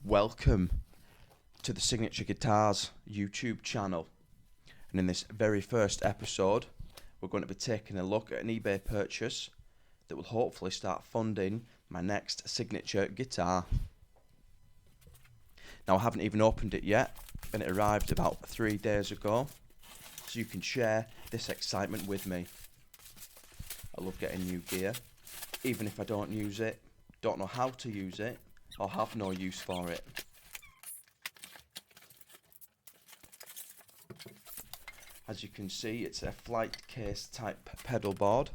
Welcome to the Signature Guitars YouTube channel, and in this very first episode we're going to be taking a look at an eBay purchase that will hopefully start funding my next signature guitar. Now I haven't even opened it yet, and it arrived about 3 days ago, so you can share this excitement with me. I love getting new gear, even if I don't use it, don't know how to use it, or have no use for it. As you can see, it's a flight case type pedal board.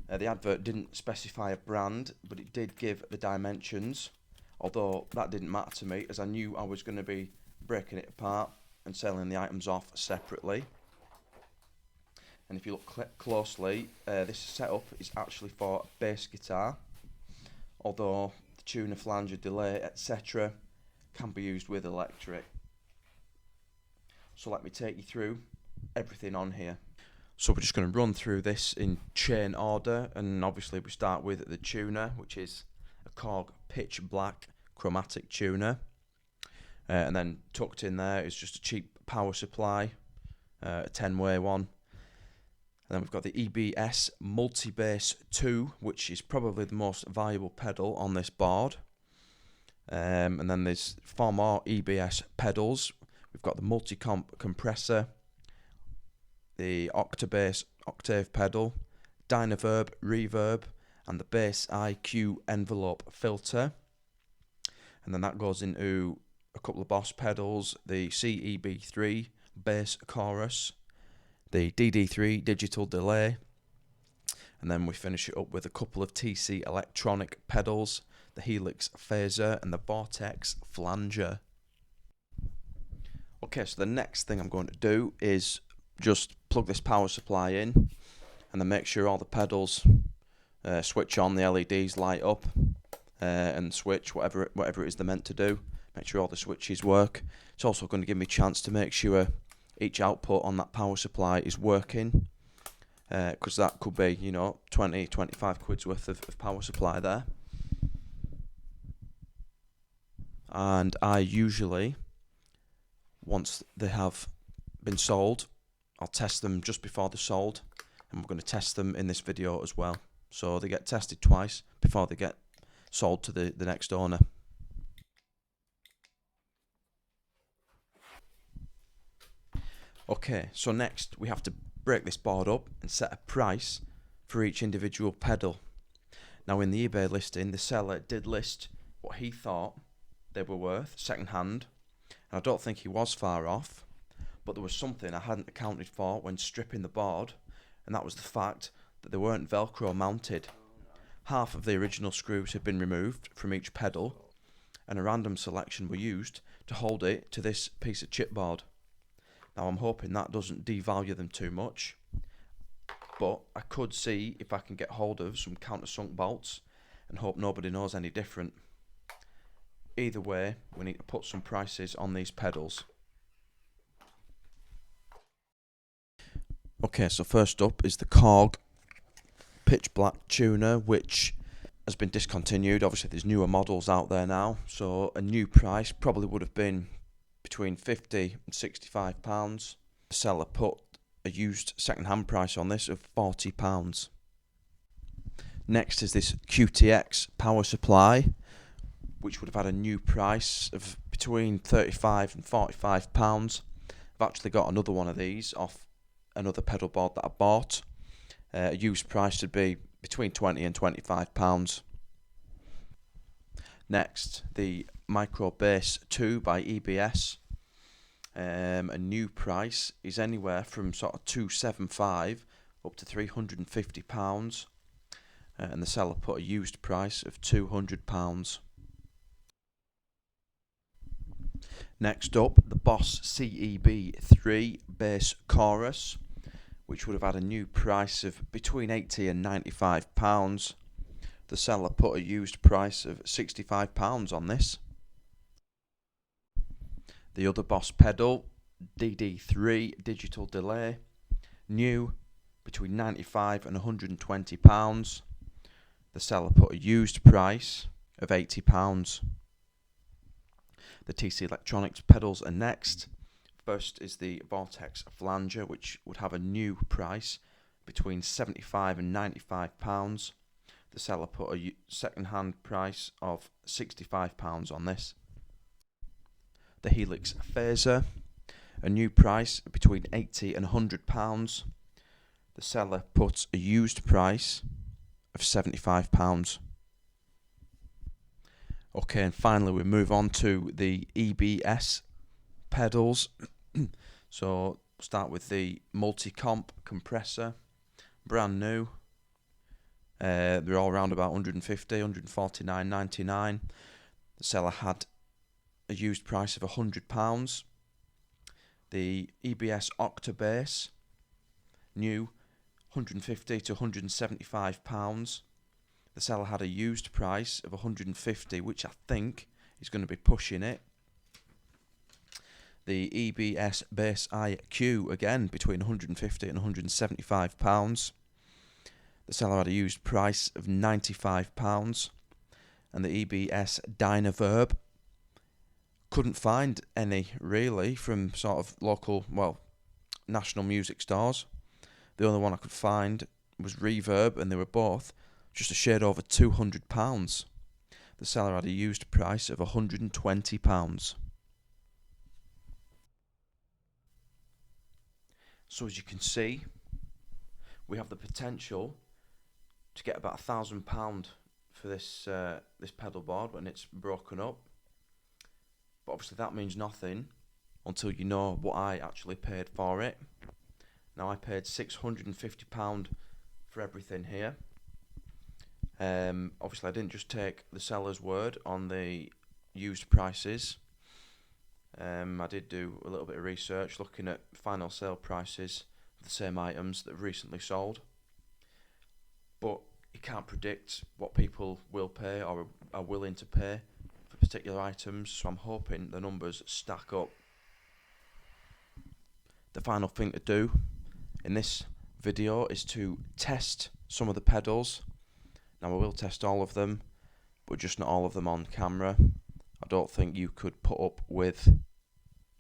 The advert didn't specify a brand, but it did give the dimensions, although that didn't matter to me as I knew I was going to be breaking it apart and selling the items off separately. And if you look closely, this setup is actually for a bass guitar, although the tuner, flanger, delay, etc. can be used with electric. So let me take you through everything on here. So we're just going to run through this in chain order, and obviously we start with the tuner, which is a Korg pitch black chromatic tuner, and then tucked in there is just a cheap power supply, a 10-way one. And then we've got the EBS Multi-Bass 2, which is probably the most valuable pedal on this board. And then there's 4 more EBS pedals. We've got the multi-comp compressor, the Octabass octave pedal, Dynaverb reverb, and the Bass IQ envelope filter. And then that goes into a couple of Boss pedals, the CEB3 bass chorus, the DD3 digital delay, and then we finish it up with a couple of TC electronic pedals, the Helix phaser and the Vortex flanger. Okay, so the next thing I'm going to do is just plug this power supply in, and then make sure all the pedals switch on, the LEDs light up, and switch whatever it is they're meant to do. Make sure all the switches work. It's also going to give me a chance to make sure each output on that power supply is working, because that could be, 20-25 quid's worth of power supply there. And I usually, once they have been sold, I'll test them just before they're sold, and we're going to test them in this video as well. So they get tested twice before they get sold to the next owner. Okay, so next we have to break this board up and set a price for each individual pedal. Now in the eBay listing, the seller did list what he thought they were worth second hand, and I don't think he was far off, but there was something I hadn't accounted for when stripping the board, and that was the fact that they weren't Velcro mounted. Half of the original screws had been removed from each pedal, and a random selection were used to hold it to this piece of chipboard. Now I'm hoping that doesn't devalue them too much, but I could see if I can get hold of some countersunk bolts and hope nobody knows any different. Either way, we need to put some prices on these pedals. Okay, so first up is the Korg pitch black tuner, which has been discontinued. Obviously there's newer models out there now, so a new price probably would have been between £50 and £65. The seller put a used second-hand price on this of £40. Next is this QTX power supply, which would have had a new price of between £35 and £45. I've actually got another one of these off another pedal board that I bought. A used price would be between £20 and £25. Next, the Micro Bass 2 by EBS. A new price is anywhere from sort of £275 up to £350, and the seller put a used price of £200. Next up, the Boss CEB3 bass chorus, which would have had a new price of between £80 and £95. The seller put a used price of £65 on this. The other Boss pedal, DD3 digital delay, new, between £95 and £120. The seller put a used price of £80. The TC Electronics pedals are next. First is the Vortex Flanger, which would have a new price between £75 and £95. The seller put a second-hand price of £65 on this. The Helix Phaser, a new price between £80 and £100. The seller put a used price of £75. Okay, and finally we move on to the EBS pedals. So start with the multi-comp compressor, brand new. They're all around about 150, 149.99. The seller had a used price of £100. The EBS Octabase, new, £150 to £175. The seller had a used price of £150, which I think is going to be pushing it. The EBS Bass IQ, again, between £150 and £175. The seller had a used price of £95. And the EBS Dynaverb, couldn't find any really from sort of local, well, national music stores. The only one I could find was Reverb, and they were both just a shade over £200. The seller had a used price of £120. So as you can see, we have the potential to get about £1,000 for this this pedal board when it's broken up. But obviously that means nothing until you know what I actually paid for it. Now I paid £650 for everything here. Obviously I didn't just take the seller's word on the used prices. I did do a little bit of research looking at final sale prices of the same items that have recently sold. But you can't predict what people will pay or are willing to pay for particular items, so I'm hoping the numbers stack up. The final thing to do in this video is to test some of the pedals. Now I will test all of them, but just not all of them on camera. I don't think you could put up with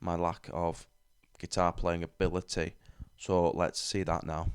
my lack of guitar playing ability, so let's see that now.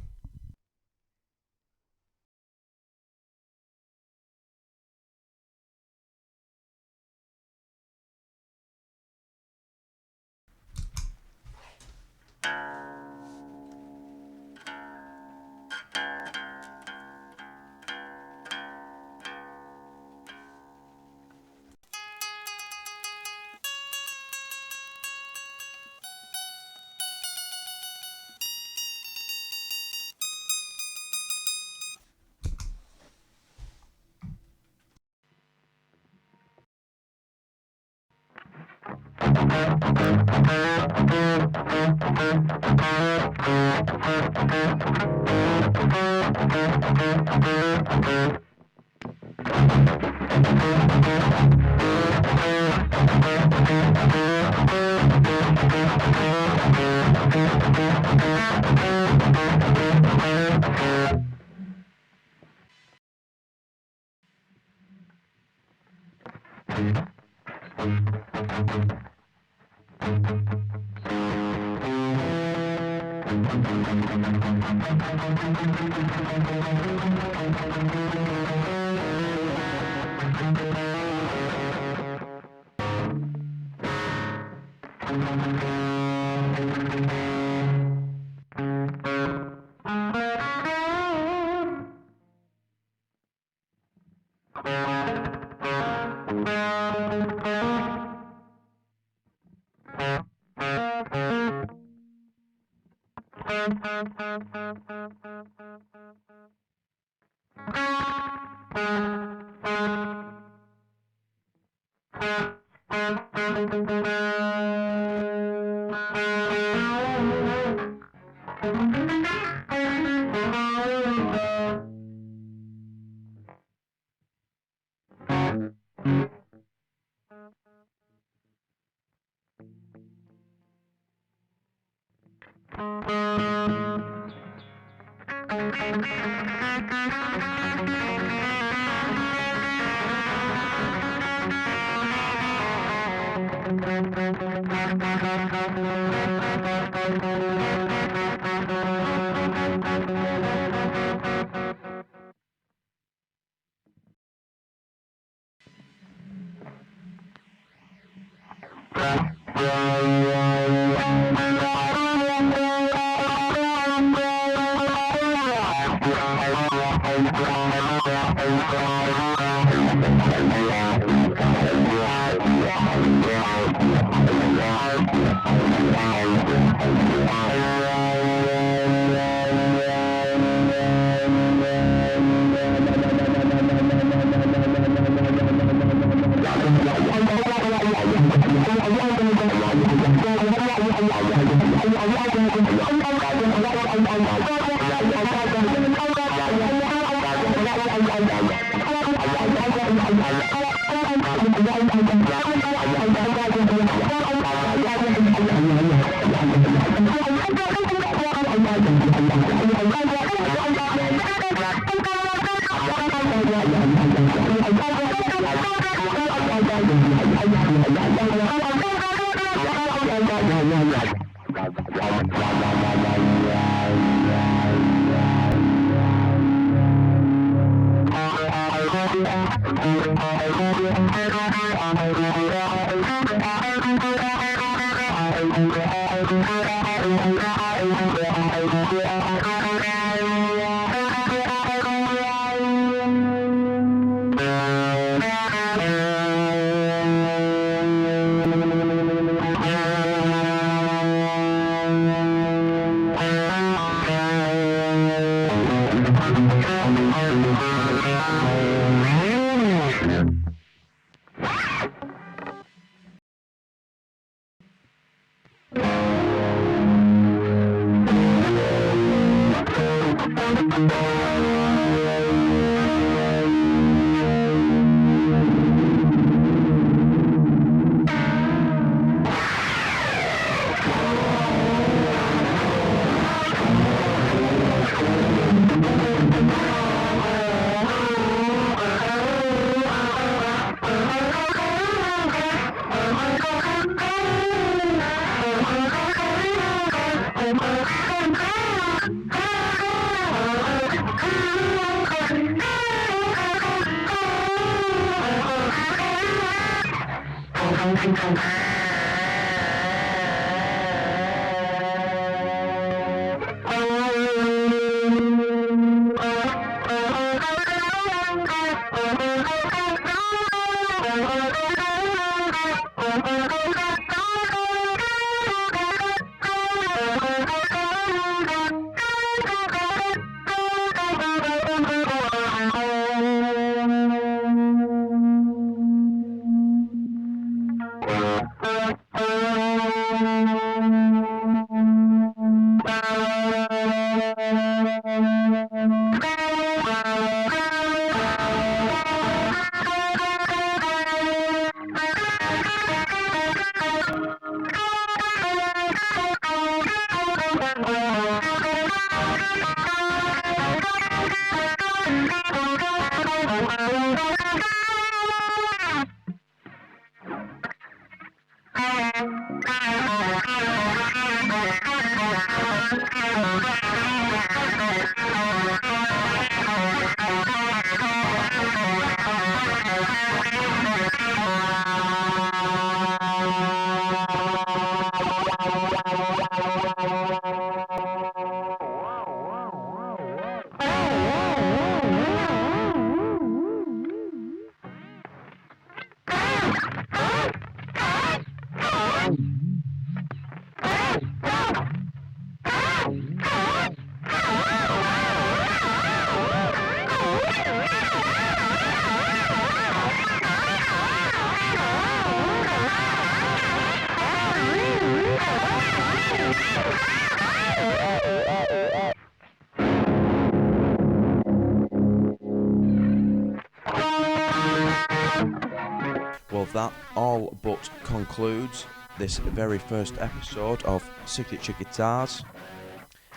Well, that all but concludes this very first episode of Signature Guitars.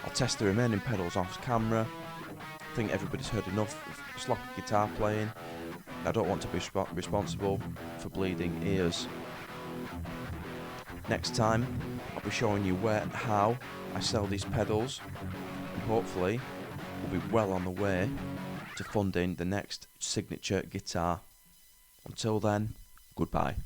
I'll test the remaining pedals off camera. I think everybody's heard enough of sloppy guitar playing. I don't want to be responsible for bleeding ears. Next time, I'll be showing you where and how I sell these pedals, and hopefully we'll be well on the way to funding the next signature guitar. Until then, goodbye.